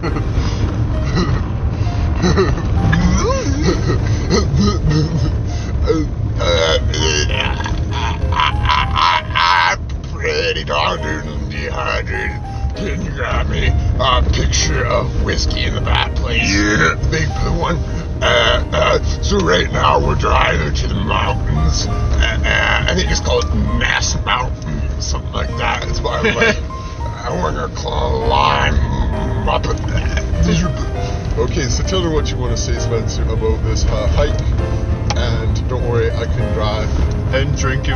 I'm pretty darn dehydrated. Can you grab me a picture of whiskey in the bad place? Yeah, the big blue one. So right now we're driving to the mountains. I think it's called Mass Mountain, something like that. It's by the way. We're gonna climb up at that. Okay, so tell me what you want to say, Spencer, about this hike. And don't worry, I can drive and drink it.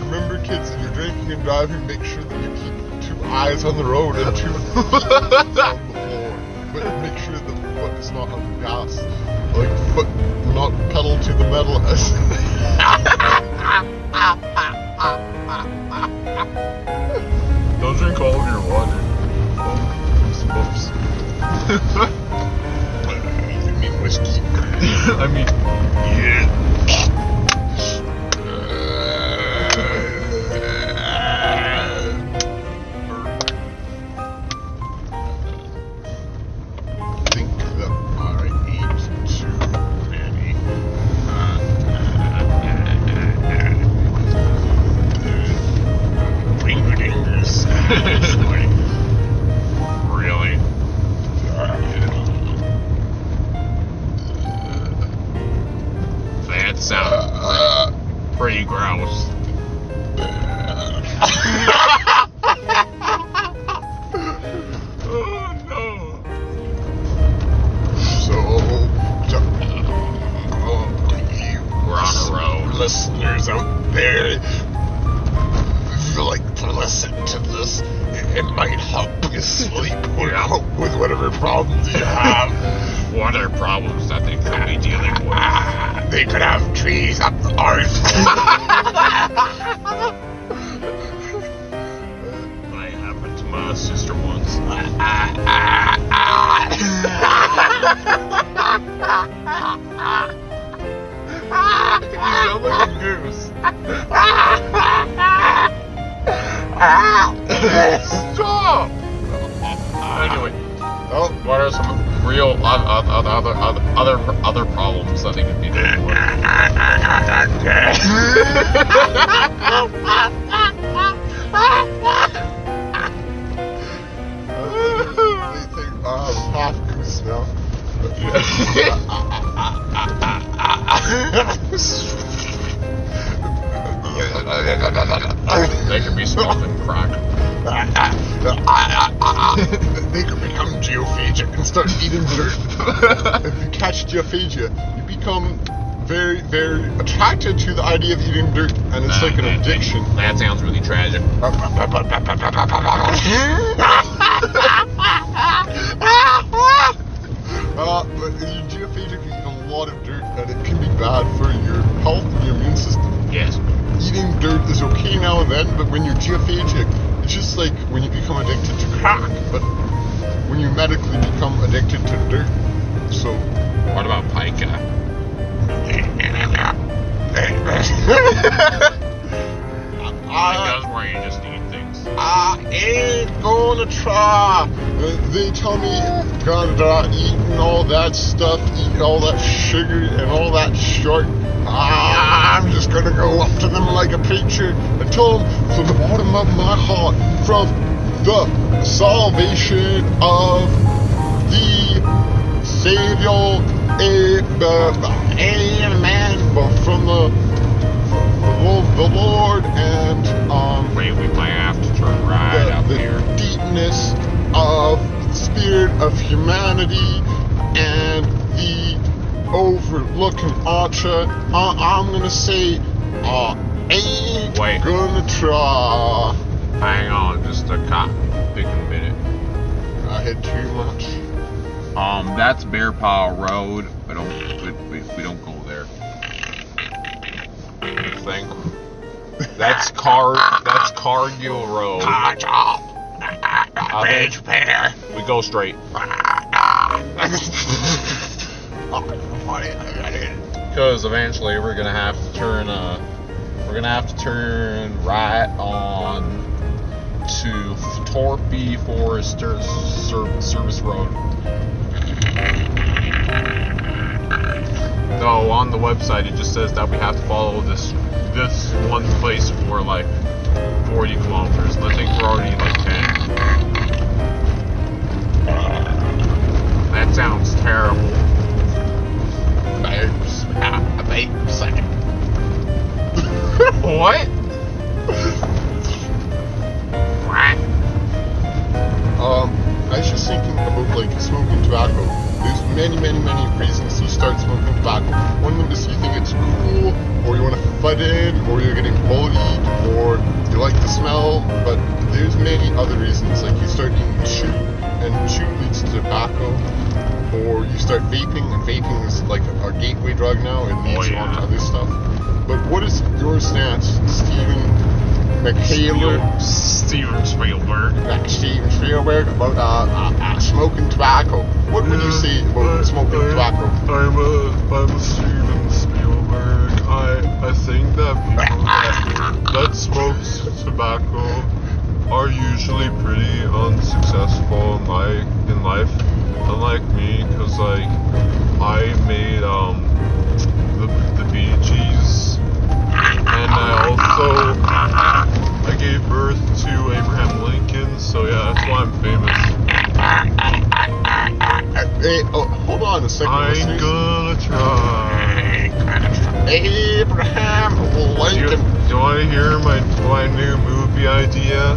Remember, kids, if you're drinking and driving, make sure that you keep 2 eyes on the road and 2 feet on the floor. But make sure the foot is not on the gas. Like, foot, not pedal to the metal. Don't drink all of your water. Oops. You mean whiskey? I mean, yeah. I think that I ate too many. Finger dingers. Really? That sounds pretty gross. Oh no. So, you We're on a road. listeners out there, if you like to listen to this, it might help you sleep or cope with whatever problems you have. What are problems that they could be dealing with? They could have trees up the arse. That happened to my sister once. You sound like a goose. Stop! Anyway, what are some real other problems that they could be dealing with? I'm half goose now. They could be smoking crack. They could become geophagic and start eating dirt. If you catch geophagia, you become very, very attracted to the idea of eating dirt, and it's like an addiction. That sounds really tragic. But geophagic, you eat a lot of dirt, and it can be bad for your health and your immune system. Yes. Eating dirt is okay now and then, but when you're geophagic, it's just like when you become addicted to crack, but when you medically become addicted to dirt. So, What about pica? Pica's where you just eat things. I ain't gonna try. They tell me gonna eating all that stuff, eating all that sugar and all that short. I'm just gonna go up to them like a preacher and tell them from the bottom of my heart, from the salvation of the Savior, amen, but from the Lord and Wait, we might have to turn right up the here. deepness of the spirit of humanity and the overlooking archer. I'm gonna say, ain't Wait. gonna try. Hang on, just a big minute. I had too much. That's Bear Paw Road. We don't go there. I think that's Cargill Road. We go straight. Because eventually we're gonna have to turn right on to Torpy Forester Service Road. No, on the website it just says that we have to follow this one place for like 40 kilometers, and I think we're already like 10. That sounds terrible. Wait a second. What? I was just thinking about like smoking tobacco. There's many reasons to start smoking tobacco. One of them is you think it's cool, or you want to fit in, or you're getting bullied, or you like the smell. But there's many other reasons. Like you start eating chew, and chew leads to tobacco. Or you start vaping, and vaping is like a gateway drug now. It leads you on to other stuff. But what is your stance, Steven Spielberg, about smoking tobacco? What would you say about smoking tobacco? I'm a Steven Spielberg. I think that people that smoke tobacco are usually pretty unsuccessful in life. Unlike me, because like I made the Bee Gees, and I gave birth to Abraham Lincoln, so yeah, that's why I'm famous. Hey, hold on a second. I'm gonna try. Abraham Lincoln. Do you want to hear my new movie idea?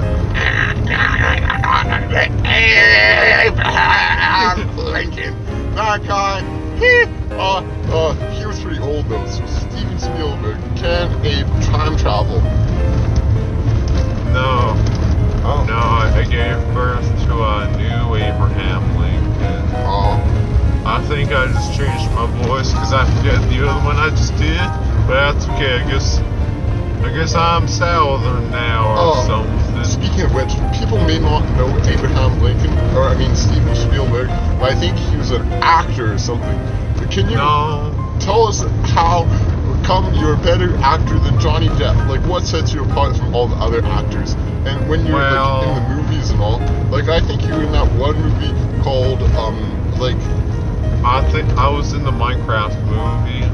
Abraham Lincoln. That guy, he was pretty old though, so Steven Spielberg, can Abe time travel? No. Oh. No, I gave birth to a new Abraham Lincoln. Oh. I think I just changed my voice because I forget the other one I just did, but that's okay. I guess I'm Southern now or something. Speaking of which, people may not know Abraham Lincoln, or I mean Steven Spielberg, but I think he was an actor or something. Can you tell us how come you're a better actor than Johnny Depp? Like, what sets you apart from all the other actors? And when you're like in the movies and all, like I think you were in that one movie called I think I was in the Minecraft movie.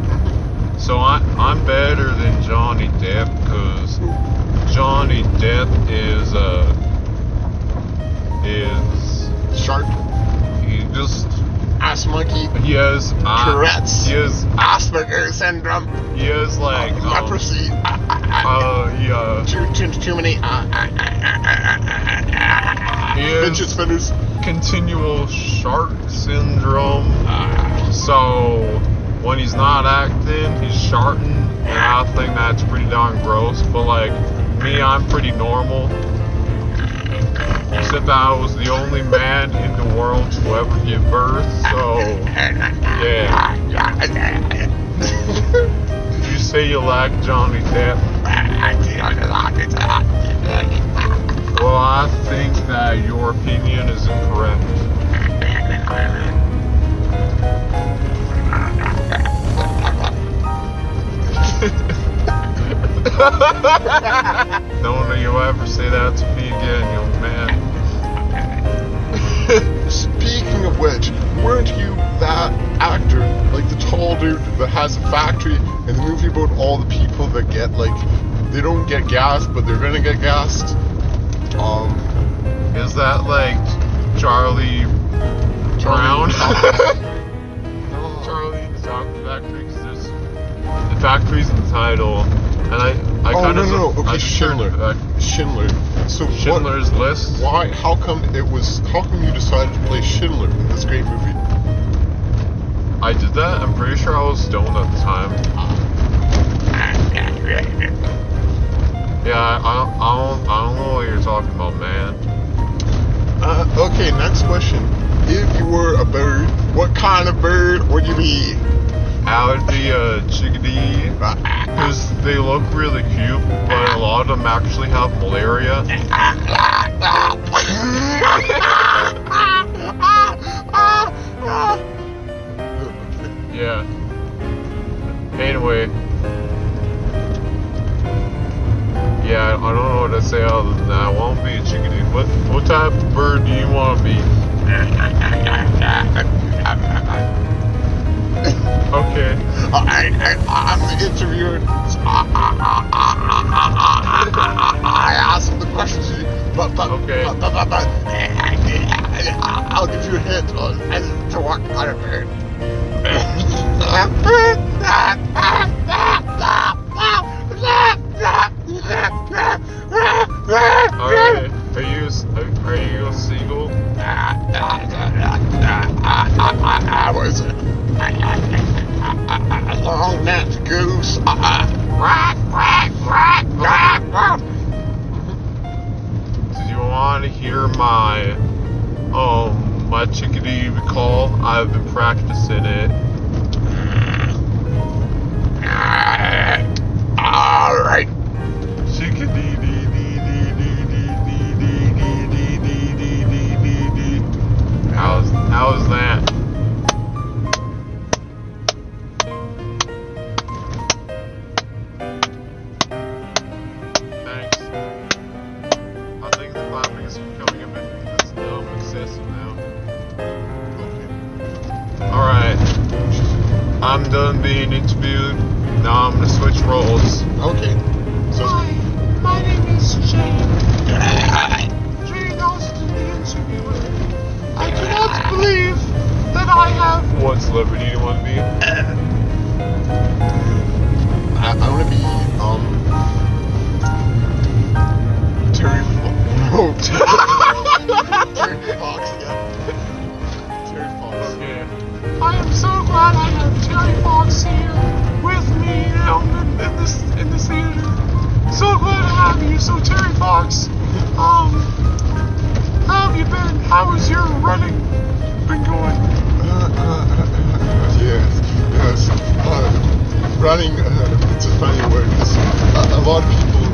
So I'm better than Johnny Depp because Johnny Depp is shark. He just ass monkey. He has Tourette's. He has Asperger's syndrome. He has like leprosy. Too many. Fidget spinners. Continual shark syndrome. So when he's not acting, he's sharting, and I think that's pretty darn gross. But like me, I'm pretty normal. Except that I was the only man in the world to ever give birth. So yeah. Did you say you like Johnny Depp? Well, I think that your opinion is incorrect. Don't you ever say that to me again, young man. Speaking of which, weren't you that actor, like the tall dude that has a factory in the movie about all the people that get like, they don't get gassed, but they're gonna get gassed? Is that like Charlie Brown? Charlie Chocolate Factory, because the factory's in the title, and I kind of okay, Schindler. So Schindler's List. Why? How come you decided to play Schindler in this great movie? I did that. I'm pretty sure I was stoned at the time. Yeah, I don't know what you're talking about, man. Okay, next question. If you were a bird, what kind of bird would you be? I would be a chickadee, because they look really cute, but a lot of them actually have malaria. Yeah. Anyway. Yeah, I don't know what to say other than that. I won't be a chickadee. What type of bird do you want to be? Okay. I'm the interviewer. I ask him the questions, but Okay. I'll give you a hint as to what kind of bird. Alright. Are you a seagull? I was a long-necked goose. Did you want to hear my chickadee call? I've been practicing it. All right. Chickadee dee dee dee dee dee dee dee dee dee dee dee. How's that? Thanks. I think the clapping is becoming a bit excessive now. Alright. I'm done being interviewed. Now I'm gonna switch roles. Okay. So, My name is Jane. Jane Austen, the interviewer. I cannot believe that I have. What celebrity do you want to be? I want to be Terry Fox. Terry Fox, yeah. Terry Fox. Okay. I am so glad I have Terry Fox here with me in the theater. So glad to have you. So Terry Fox, how have you been? How has your running been going? Yes. Running, it's a funny word. A lot of people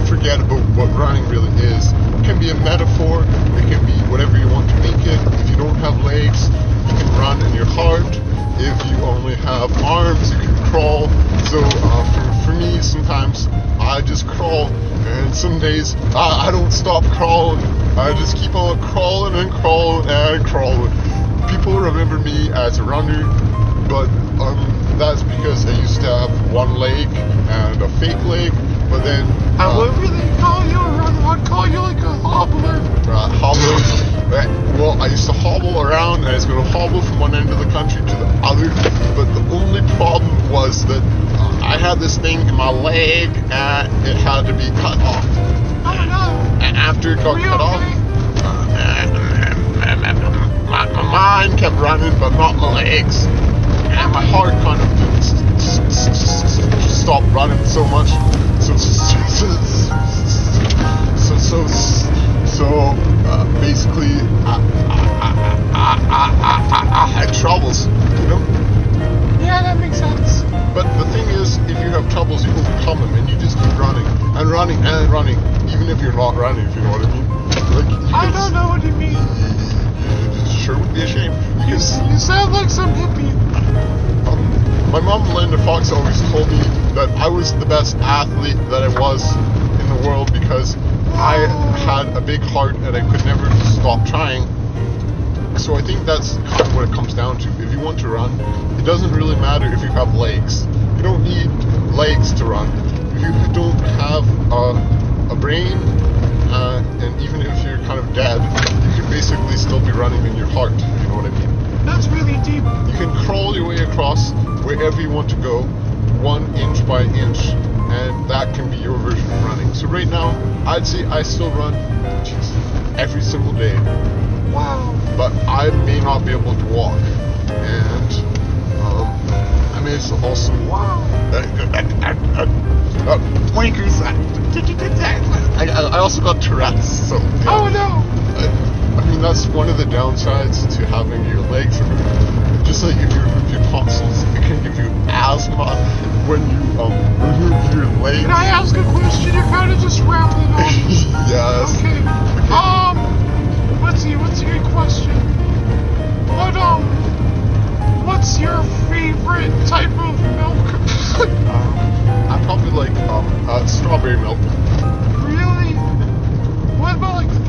forget about what running really is. It can be a metaphor. It can be whatever you want to make it. If you don't have legs, you can run in your heart. If you only have arms, you can crawl. So for me, sometimes I just crawl, and some days I don't stop crawling. I just keep on crawling and crawling and crawling. People remember me as a runner, but that's because I used to have one leg and a fake leg. But then I wouldn't really call you a runner. I'd call you like a hobbler. Hobbling. Well, I used to hobble around, and I was going to hobble from one end of the country to the other. But the only problem was that I had this thing in my leg, and it had to be cut off. Oh no! And after it got Were you cut off, okay? my mind kept running, but not my legs. And my heart kind of stopped running so much. So basically, I had troubles, you know? Yeah, that makes sense. But the thing is, if you have troubles, you overcome them, and you just keep running, and running, and running, even if you're not running, if you know what I mean. Like, I don't know what you mean. It sure would be a shame. You sound like some hippie. My mom, Linda Fox, always told me that I was the best athlete that I was in the world because I had a big heart and I could never stop trying. So I think that's kind of what it comes down to. If you want to run, it doesn't really matter if you have legs. You don't need legs to run. If you don't have a brain, and even if you're kind of dead, you can basically still be running in your heart, if you know what I mean. That's really deep. You can crawl your way across wherever you want to go, 1 inch by inch, and that can be your version of running. So right now, I'd say I still run every single day. Wow. But I may not be able to walk. And I mean, it's awesome. Wow. Wankers. I also got Tourette's. So yeah. Oh no. I mean, that's one of the downsides to having your legs removed. Just like if you remove your tonsils, it can give you asthma when you remove your legs. Can I ask a question? You're kind of just rambling on. Yes. Okay. Let's see. What's a good question? What's your favorite type of milk? I probably like strawberry milk. Really? What about like the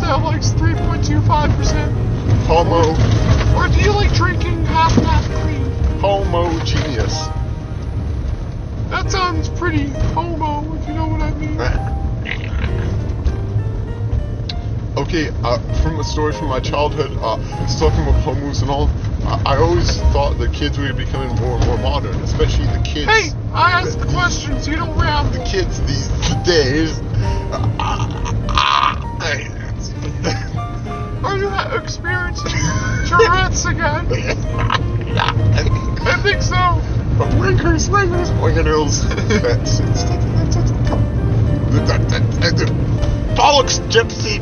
that likes 3.25%? Homo. Or do you like drinking half and half clean? Homogeneous. That sounds pretty homo, if you know what I mean. Okay, from a story from my childhood, it's talking about homos and all. I always thought that kids were becoming more and more modern, especially the kids. Hey, I ask the questions, you don't ramble. The kids these days. Are you experiencing Tourette's again? I think so. Winkers, wingernoodles. Bollocks, gypsy,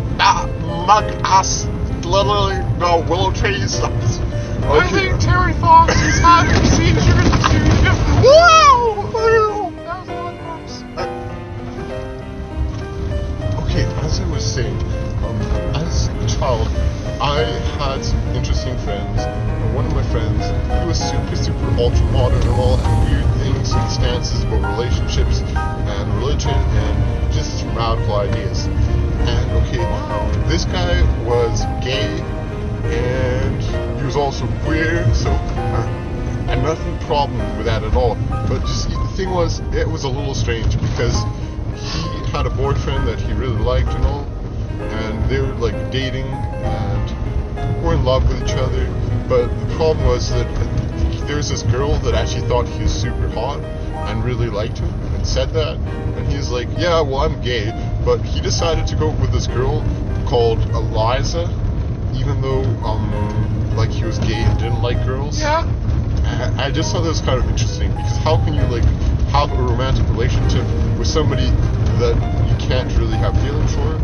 mug ass, literally, no, willow trees. I think Terry Fox is having seizures in the studio. Whoa! That was a lot of bumps. Okay, as I was saying, as a child, I had some interesting friends. And one of my friends, he was super ultra modern and all, and weird things and stances about relationships and religion and just some radical ideas. And okay, this guy was gay and he was also queer, so I nothing problem with that at all. But just the thing was, it was a little strange because he had a boyfriend that he really liked and all, and they were like dating and were in love with each other. But the problem was that there was this girl that actually thought he was super hot and really liked him and said that, and he's like, yeah, well, I'm gay. But he decided to go with this girl called Eliza, even though like he was gay and didn't like girls. Yeah. I just thought that was kind of interesting, because how can you like have a romantic relationship with somebody that you can't really have feelings for?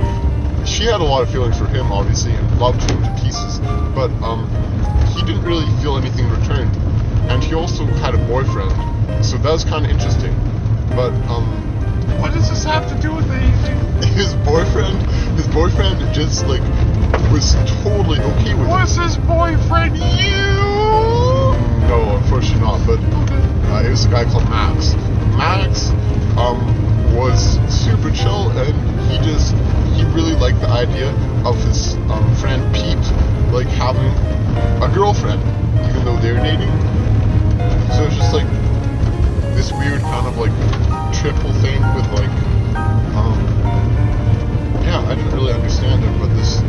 She had a lot of feelings for him, obviously, and loved him to pieces, but he didn't really feel anything in return. And he also had a boyfriend, so that was kind of interesting. But what does this have to do with anything? his boyfriend just like was totally okay with it. Was his boyfriend you? No, unfortunately not. But Okay. it was a guy called Max. Max was super chill, and he really liked the idea of his friend Pete like having a girlfriend, even though they're dating. So it's just like this weird kind of like triple thing with like yeah, I didn't really understand it, but this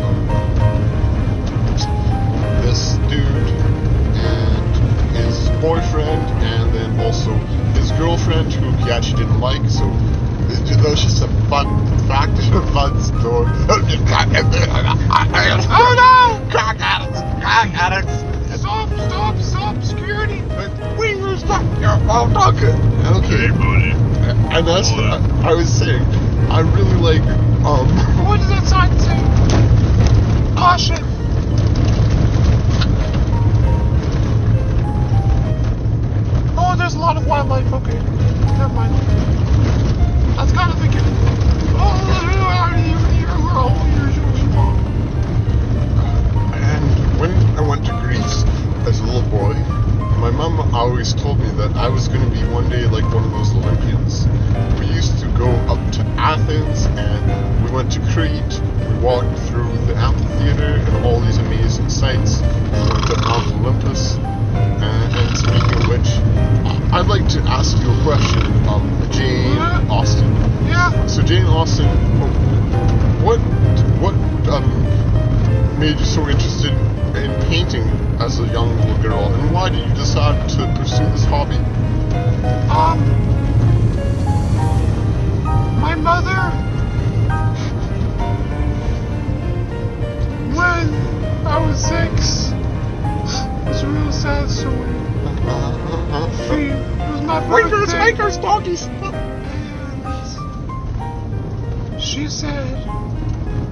dude and his boyfriend, and then also his girlfriend, who he actually didn't like, so that was just a fun fact, a fun story. Oh no! Crack addicts! Stop, security! We were stuck here all talking. Okay, buddy. And that's what I was saying. I really like, What does that sign say? Caution! Oh, there's a lot of wildlife. Okay, never mind. I was kind of thinking, and when I went to Greece as a little boy, my mom always told me that I was going to be one day like one of those Olympians. We used to go up to Athens, and we went to Crete. We walked through the amphitheater and all these amazing sights. We went to Mount Olympus. And speaking of which, I'd like to ask you a question, Jane Austen. Yeah. So Jane Austen, what made you so interested in painting as a young little girl, and why did you decide to pursue this hobby? My mother, when I was 6, it's a real sad story. It was my birthday. Wakers, doggies! And she said,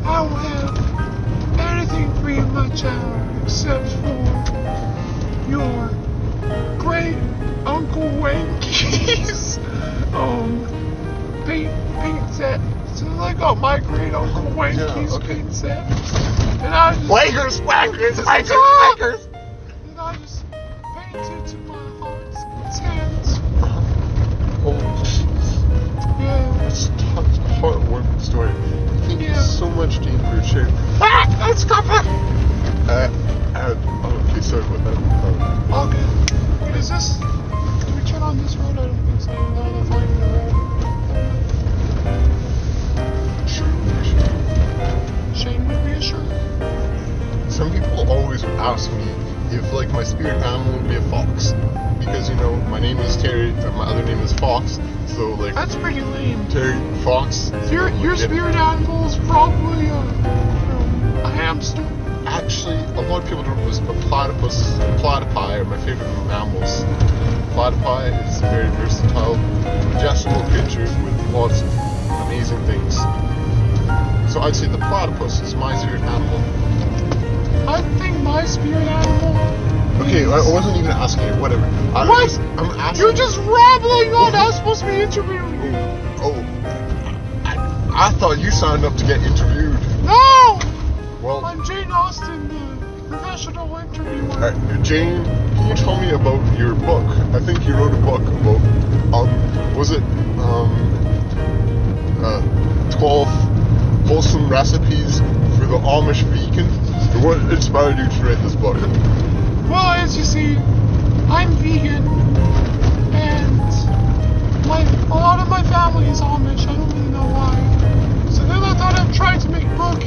I will have anything for you, my child, except for your great Uncle Wanky's paint set. So like, oh, my great Uncle Wanky's paint set. And I just... Wakers! And I just painted to my heart's content. Oh, Yeah. it's a heartwarming story. Thank you so much, Jane, for sharing. asked me if like my spirit animal would be a fox, because you know my name is Terry and my other name is Fox, so like That's pretty lame. Terry Fox. Your spirit animal is probably a hamster. Actually, a lot of people don't know this, but platypi are my favorite mammals. Platypi is a very versatile, digestible creature with lots of amazing things. So I'd say the platypus is my spirit animal. I think my spirit animal. Okay, I wasn't even asking you, whatever. What? I'm asking. You're just rambling on. I was supposed to be interviewing you. Oh, I thought you signed up to get interviewed. No! Well, I'm Jane Austen, the professional interviewer. alright, Jane, can you tell me about your book? I think you wrote a book about, was it, 12 wholesome recipes for the Amish vegan? What inspired you to write this book? Well, as you see, I'm vegan, and a lot of my family is Amish. I don't really know why. So then I thought I'd try to make a book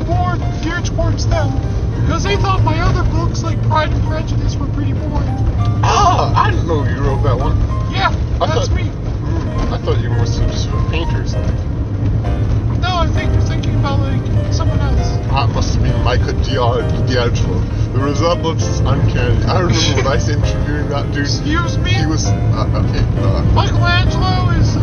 more geared towards them, because they thought my other books, like Pride and Prejudice, were pretty boring. Ah, I didn't know you wrote that one. Yeah, that's me. I thought you were just a painter or something. No, I think you're thinking about, like, someone else. That must have been Michael D'Angelo. The resemblance is uncanny. I remember when I was interviewing that dude. Excuse me? He was, Michelangelo is